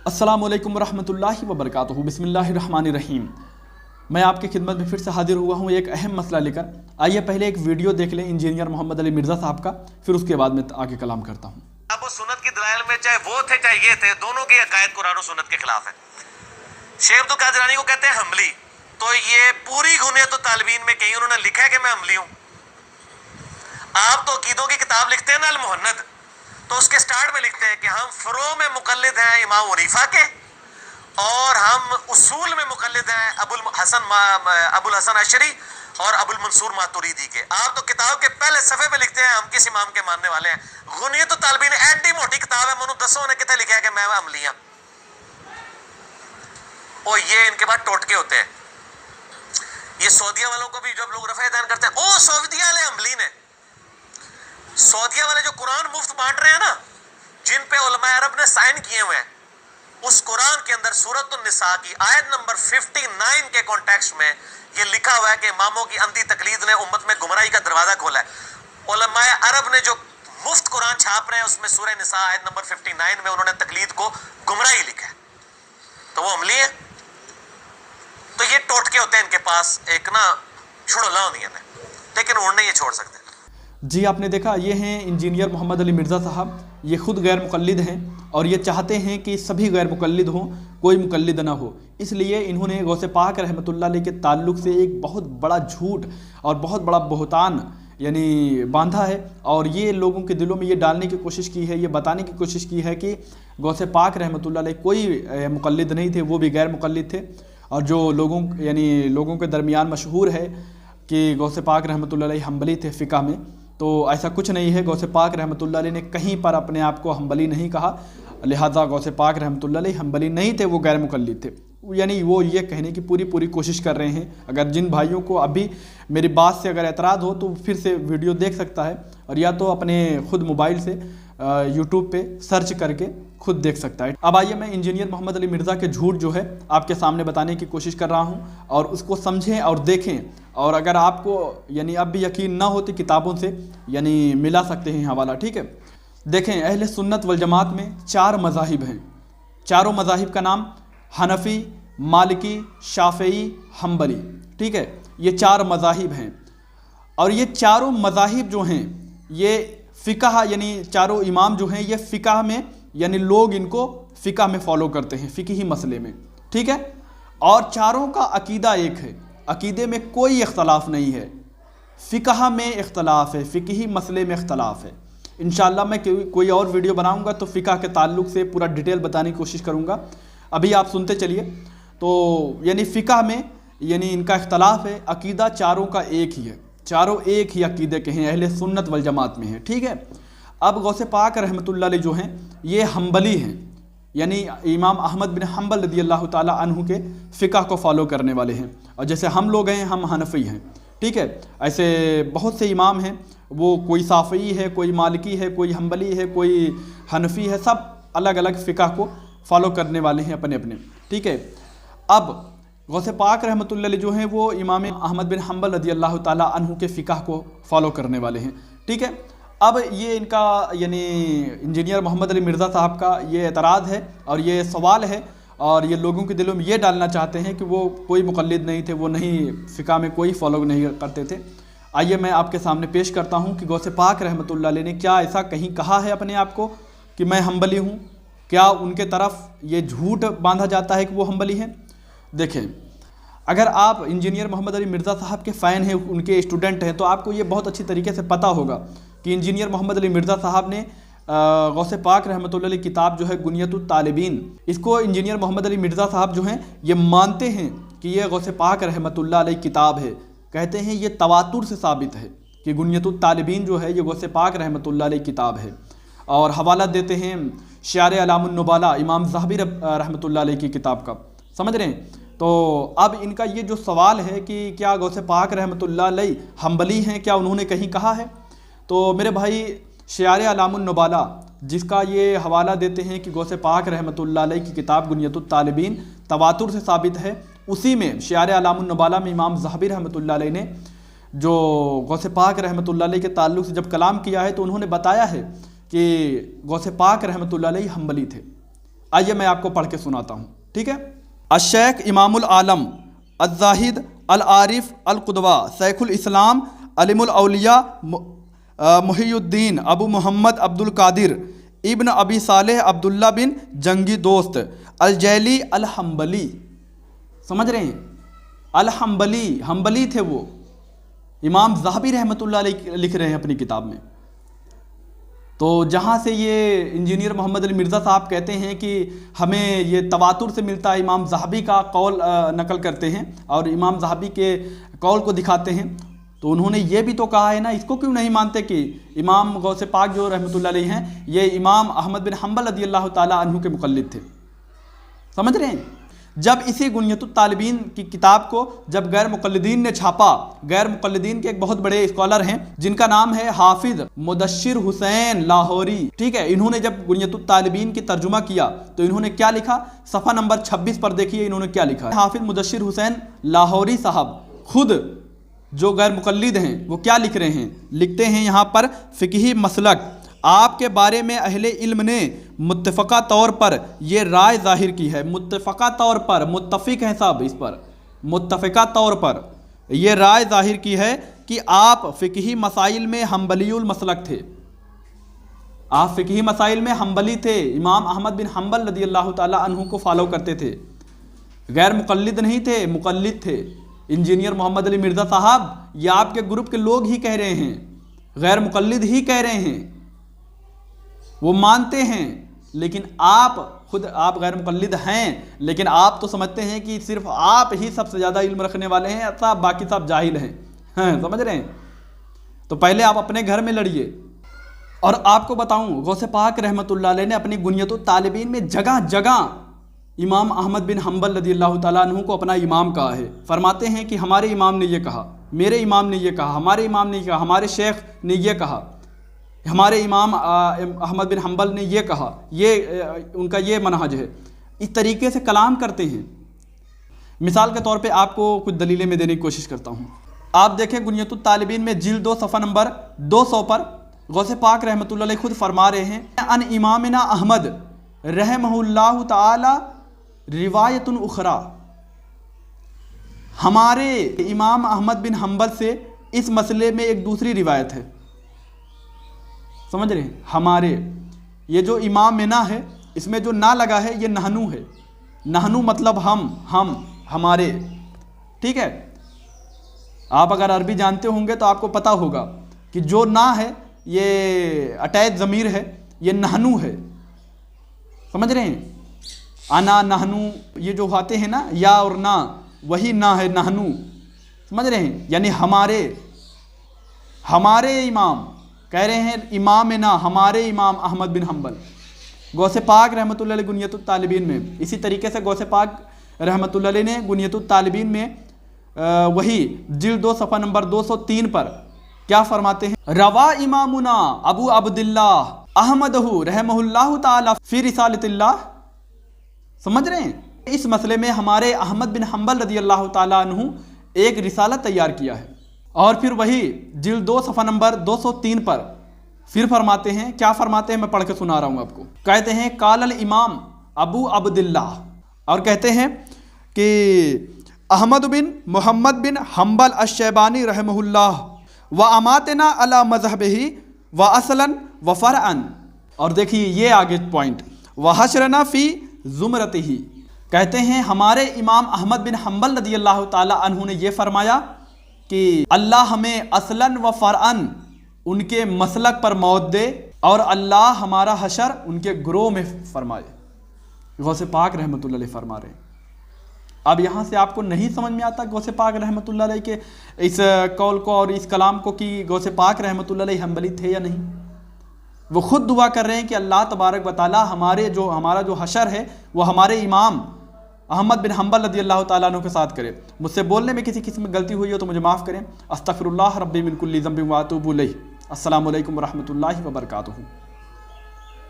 अस्सलामुअलैकुम रहमतुल्लाहि व बरकातुहू। बिस्मिल्लाहिर्रहमानिर्रहीम। मैं आपकी खिदमत में फिर से हाजिर हुआ हूँ एक अहम मसला लेकर। आइए पहले एक वीडियो देख लें इंजीनियर मोहम्मद अली मिर्ज़ा साहब का, फिर उसके बाद में आगे कलाम करता हूँ। अब सुन्नत की दलाइल में चाहे वो थे चाहे ये थे, दोनों की अकायद कुरान और सुन्नत के खिलाफ है। शेख अब्दुल कादिर जिलानी को कहते हैं हमली, तो ये पूरी गुनियत तालिबीन में कहीं उन्होंने लिखा है कि मैं हमली हूँ। आप तो अकीदों की किताब लिखते हैं ना अल मुहन्नद, तो उसके स्टार्ट में लिखते हैं कि हम फरो में मुकल्लिद हैं इमाम हनीफा के, और हम उसूल में मुकल्लिद हैं अबुल हसन अशरी और अबुल मंसूर मातुरीदी के। आप तो किताब के पहले सफे पे लिखते हैं हम किस इमाम के मानने वाले हैं। गुनियत तो तालिबीन एडी मोटी किताब है, मनु दसों ने कितने लिखा है कि मैं अमली हूं। और ये इनके बाद टोटके होते हैं। ये सऊदिया वालों को भी जब लोग रफ़ा दान करते हैं, ओ सऊदिया वाले अमली ने, सऊदिया वाले जो कुरान मुफ्त बांट रहे हैं ना, जिन पे उलमाए अरब ने साइन किए हुए हैं, उस कुरान के अंदर सूरत निसा की आयत नंबर 59 के कॉन्टेक्स्ट में ये लिखा हुआ है कि इमामों की अंधी तकलीद ने उम्मत में गुमराही का दरवाजा खोला है। उलमाए अरब ने जो मुफ्त कुरान छाप रहे हैं उसमें सूरह निसा आयत नंबर 59 में उन्होंने तकलीद को गुमराही लिखा है, तो वो अमली है। तो ये टोटके होते हैं इनके पास, एक ना छुड़ोला होनी है, लेकिन उन्हें ये छोड़ सकते हैं। जी आपने देखा, ये हैं इंजीनियर मोहम्मद अली मिर्ज़ा साहब। ये ख़ुद गैर मुक़ल्लिद हैं और ये चाहते हैं कि सभी गैर मुक़ल्लिद हों, कोई मुक़ल्लिद ना हो। इसलिए इन्होंने गौसे पाक रहमतुल्लाह अलैह के ताल्लुक़ से एक बहुत बड़ा झूठ और बहुत बड़ा बहतान यानी बांधा है, और ये लोगों के दिलों में ये डालने की कोशिश की है, ये बताने की कोशिश की है कि गौसे पाक रहमतुल्लाह अलैह कोई मुक़ल्लिद नहीं थे, वो भी गैर मुक़ल्लिद थे। और जो लोगों के दरमियान मशहूर है कि गौसे पाक रहमतुल्लाह अलैह हम्बली थे फ़िक़ह में, तो ऐसा कुछ नहीं है। गौसे पाक रहमतुल्लाह अलैह ने कहीं पर अपने आप को हम्बली नहीं कहा, लिहाजा गौसे पाक रहमतुल्लाह अलैह हम्बली नहीं थे, वो गैर मुक़ल्लिद थे। यानी वो ये कहने की पूरी कोशिश कर रहे हैं। अगर जिन भाइयों को अभी मेरी बात से अगर एतराज़ हो तो फिर से वीडियो देख सकता है, और या तो अपने ख़ुद मोबाइल से यूट्यूब पे सर्च करके खुद देख सकता है। अब आइए मैं इंजीनियर मोहम्मद अली मिर्ज़ा के झूठ जो है आपके सामने बताने की कोशिश कर रहा हूँ, और उसको समझें और देखें। और अगर आपको यानी अब भी यकीन ना हो तो किताबों से यानी मिला सकते हैं हवाला, ठीक है। देखें, अहले सुन्नत वल जमात में 4 मज़ाहिब हैं। चारों मज़ाहिब का नाम हनफ़ी, मालिकी, शाफ़ई, हम्बली, ठीक है। ये 4 मज़ाहिब हैं, और ये चारों मज़ाहिब जो हैं ये फ़िक़ह यानी चारों इमाम जो हैं ये फ़िक़ह में यानी लोग इनको फ़िक़ह में फ़ॉलो करते हैं, फ़िक़ही मसले में, ठीक है। और चारों का अकीदा एक है, अकीदे में कोई इख्तलाफ नहीं है। फ़िक़ह में इख्तलाफ है, फ़िक़ही मसले में इख्तलाफ है। इंशाअल्लाह मैं कोई और वीडियो बनाऊंगा तो फ़िक़ह के ताल्लुक़ से पूरा डिटेल बताने की कोशिश करूंगा। अभी आप सुनते चलिए। तो यानी फ़िक़ह में यानी इनका इख्तलाफ है, अकीदा चारों का एक ही है, चारों एक ही अकीदे के हैं, अहले सुन्नत वल जमात में है, ठीक है। अब गौसे पाक रहमतुल्लाह अलैह जो हैं ये हम्बली हैं, यानी इमाम अहमद बिन हम्बल रदियल्लाहु ताला अन्हु के फ़िक़ह को फॉलो करने वाले हैं। और जैसे हम लोग हैं, हम हनफ़ी हैं, ठीक है। ऐसे बहुत से इमाम हैं, वो कोई साफ़ई है, कोई मालिकी है, कोई हम्बली है, कोई हनफ़ी है, सब अलग अलग फ़िक़ह को फॉलो करने वाले हैं अपने अपने, ठीक है। अब गौसे पाक रहमतुल्लाह अलैह जो हैं वो इमाम अहमद बिन हम्बल रदियल्लाहु ताला अन्हु के फ़िक़ह को फॉलो करने वाले हैं, ठीक है। अब ये इनका यानी इंजीनियर मोहम्मद अली मिर्ज़ा साहब का ये एतराज़ है और ये सवाल है, और ये लोगों के दिलों में ये डालना चाहते हैं कि वो कोई मुक़ल्लिद नहीं थे, वो नहीं फ़िक़ह में कोई फॉलो नहीं करते थे। आइए मैं आपके सामने पेश करता हूँ कि गौसे पाक रहमतुल्लाह अलैह ने क्या ऐसा कहीं कहा है अपने आप को कि मैं हम्बली हूँ। क्या उनके तरफ ये झूठ बांधा जाता है कि वो हम्बली हैं? देखें, अगर आप इंजीनियर मोहम्मद अली मिर्ज़ा साहब के फ़ैन हैं, उनके स्टूडेंट हैं, तो आपको ये बहुत अच्छी तरीके से पता होगा कि इंजीनियर मोहम्मद अली मिर्ज़ा साहब ने गौसे पाक रहमतुल्लाह अलैह किताब जो है गुनियतुत तालिबीन, इसको इंजीनियर मोहम्मद अली मिर्ज़ा साहब जो हैं ये मानते हैं कि ये गौसे पाक रहमतुल्लाह अलैह किताब है। कहते हैं ये तवातुर से साबित है कि गुनियतुत तालिबीन जो है ये गौसे पाक रहमतुल्लाह अलैह किताब है। और हवाला देते हैं शार अलामुन नुबाला इमाम ज़हबी रहमतुल्लाह अलैह की किताब का, समझ रहे हैं। तो अब इनका ये जो सवाल है कि क्या गौसे पाक रहमतुल्लाह अलैह हम्बली हैं, क्या उन्होंने कहीं कहा है? तो मेरे भाई शार अलामुन नुबाला जिसका ये हवाला देते हैं कि गौसे पाक रहमतुल्लाह अलैह की किताब गुनियतुत तालिबीन तवातुर से साबित है, उसी में शार अलामुन नुबाला में इमाम ज़हबी रहमतुल्लाह अलैह ने जो गौसे पाक रहमतुल्लाह अलैह के ताल्लुक़ से जब कलाम किया है तो उन्होंने बताया है कि गौसे पाक रहमतुल्लाह अलैह हम्बली थे। आइए मैं आपको पढ़ के सुनाता हूँ, ठीक है। अशेख इमामुल आलम अज़्ज़ाहिद अल आरिफ अल कुदवा शैखुल इस्लाम अलीमुल औलिया मुहियुद्दीन अबू मोहम्मद अब्दुल कादिर इब्न अबी सालेह अब्दुल्ला बिन जंगी दोस्त अल जैली अल हम्बली, समझ रहे हैं, अल हम्बली, हम्बली थे वो, इमाम ज़हाबी रहमतुल्लाह अलैह लिख रहे हैं अपनी किताब में। तो जहाँ से ये इंजीनियर मोहम्मद अली मिर्ज़ा साहब कहते हैं कि हमें ये तवातुर से मिलता है, इमाम ज़हाबी का कौल नकल करते हैं और इमाम ज़हाबी के कौल को दिखाते हैं, तो उन्होंने ये भी तो कहा है ना, इसको क्यों नहीं मानते कि इमाम गौसे पाक जो रहमतुल्लाह अलैह हैं ये इमाम अहमद बिन हम्बल रज़ियल्लाहु ताला अन्हु के मुक़ल्लिद थे, समझ रहे हैं। जब इसी गुनियतुत तालिबीन की किताब को जब गैर मुक़ल्लिदीन ने छापा, गैर मुक़ल्लिदीन के एक बहुत बड़े स्कॉलर हैं जिनका नाम है हाफिज़ मुदश्शिर हुसैन लाहौरी, ठीक है, इन्होंने जब गुनियतुत तालिबीन की तर्जुमा किया तो इन्होंने क्या लिखा, सफ़ा नंबर 26 पर देखिए इन्होंने क्या लिखा है। हाफिज़ मुदश्शिर हुसैन लाहौरी साहब खुद जो गैर मुक़ल्लिद हैं वो क्या लिख रहे हैं, लिखते हैं यहाँ पर, फ़िक़ही मसलक आपके बारे में अहले इल्म ने मुत्तफ़क़ा तौर पर यह राय ज़ाहिर की है, मुत्तफ़क़ा तौर पर, मुत्तफ़िक हैं सब इस पर, मुत्तफ़क़ा तौर पर यह राय ज़ाहिर की है कि आप फ़िक़ही मसाइल में हम्बलीउल मसलक थे, आप फ़िक़ही मसाइल में हम्बली थे, इमाम अहमद बिन हम्बल रज़ियल्लाहु ताला अन्हु को फॉलो करते थे, गैर मुक़ल्लिद नहीं थे, मुक़ल्लिद थे। इंजीनियर मोहम्मद अली मिर्ज़ा साहब ये आपके ग्रुप के लोग ही कह रहे हैं, गैर मुक़ल्लिद ही कह रहे हैं, वो मानते हैं, लेकिन आप खुद आप गैर मुक़ल्लिद हैं, लेकिन आप तो समझते हैं कि सिर्फ आप ही सबसे ज़्यादा इल्म रखने वाले हैं, सब बाकी सब जाहिल हैं, समझ रहे हैं। तो पहले आप अपने घर में लड़िए। और आपको बताऊं गौसे पाक रहमतुल्लाह अलैह ने अपनी गुनियतुत तालिबीन में जगह जगह इमाम अहमद बिन हम्बल रज़ियल्लाहु ताला अन्हु को अपना इमाम कहा है। फरमाते हैं कि हमारे इमाम ने ये कहा, मेरे इमाम ने ये कहा, हमारे इमाम ने ये कहा, हमारे शेख ने ये कहा, हमारे इमाम अहमद बिन हम्बल ने ये कहा, ये उनका ये मनहज है। इस तरीके से कलाम करते हैं। मिसाल के तौर पे आपको कुछ दलीलें मैं देने की कोशिश करता हूँ। आप देखें गुनियतुत तालिबीन में जिल्द 2 सफ़ा नंबर 200 पर गौसे पाक रहमतुल्लाह अलैह खुद फरमा रहे हैं, अन इमामना अहमद रहमहुल्लाहु ताला रिवायतुन उखरा, हमारे इमाम अहमद बिन हम्बल से इस मसले में एक दूसरी रिवायत है, समझ रहे हैं। हमारे ये जो इमाम में ना है, इसमें जो ना लगा है ये नहनू है, नहनू मतलब हम हमारे, ठीक है। आप अगर अरबी जानते होंगे तो आपको पता होगा कि जो ना है ये अटैच ज़मीर है, ये नहनू है, समझ रहे हैं। आना नहनू ये जो आते हैं ना, या और ना, वही ना है नहनू, समझ रहे हैं। यानी हमारे इमाम कह रहे हैं, इमाम ना हमारे इमाम अहमद बिन हम्बल। गौसे पाक रहमतुल्लाह अलैह गुनियतुत तालिबीन में इसी तरीके से गौसे पाक रहमतुल्लाह अलैह ने गुनियतुत तालिबीन में वही जिल्द 2 सफ़ा नंबर 203 पर क्या फरमाते हैं, रवा इमामुना अबू अब्दुल्लाह अहमदहु रहमहुल्लाहु ताला फी रिसालतिल्लाह, समझ रहे हैं। इस मसले में हमारे अहमद बिन हम्बल रज़ियल्लाहु ताला अन्हु एक रिसालत तैयार किया है। और फिर वही जिल्द 2 सफ़ा नंबर 203 पर फिर फरमाते हैं, क्या फरमाते हैं, मैं पढ़ के सुना रहा हूँ आपको। कहते हैं कालल इमाम अबू अब्दुल्लाह, और कहते हैं कि अहमद बिन मोहम्मद बिन हम्बल अश-शैबानी रहमहुल्लाह व अमातना अला मज़हबिही व असलन व फ़रअन। और देखिए ये आगे पॉइंट, व हशरना फ़ी ज़ुमरतिही। कहते हैं हमारे इमाम अहमद बिन हम्बल रज़ियल्लाहु ताला अन्हु ने ये फरमाया कि अल्लाह हमें असलन व फ़रअन उनके मसलक पर मौत दे, और अल्लाह हमारा हशर उनके ग्रोह में फरमाए। गौसे पाक रहमतुल्लाह अलैह फरमा रहे हैं। अब यहाँ से आपको नहीं समझ में आता गौसे पाक रहमतुल्लाह अलैह के इस कौल को और इस कलाम को कि गौसे पाक रहमतुल्लाह अलैह हम्बली थे या नहीं। वो खुद दुआ कर रहे हैं कि अल्लाह तबारक व तआला हमारा जो हशर है वो हमारे इमाम अहमद बिन हम्बल रज़ियल्लाहु ताला अन्हु के साथ करे। मुझसे बोलने में किसी किस्म में गलती हुई हो तो मुझे माफ़ करें। अस्तग़फिरुल्लाह रब्बी मिन कुल्ली ज़ंबिन व अतूबु इलैह। अस्सलामु अलैकुम व रहमतुल्लाहि व बरकातुहू।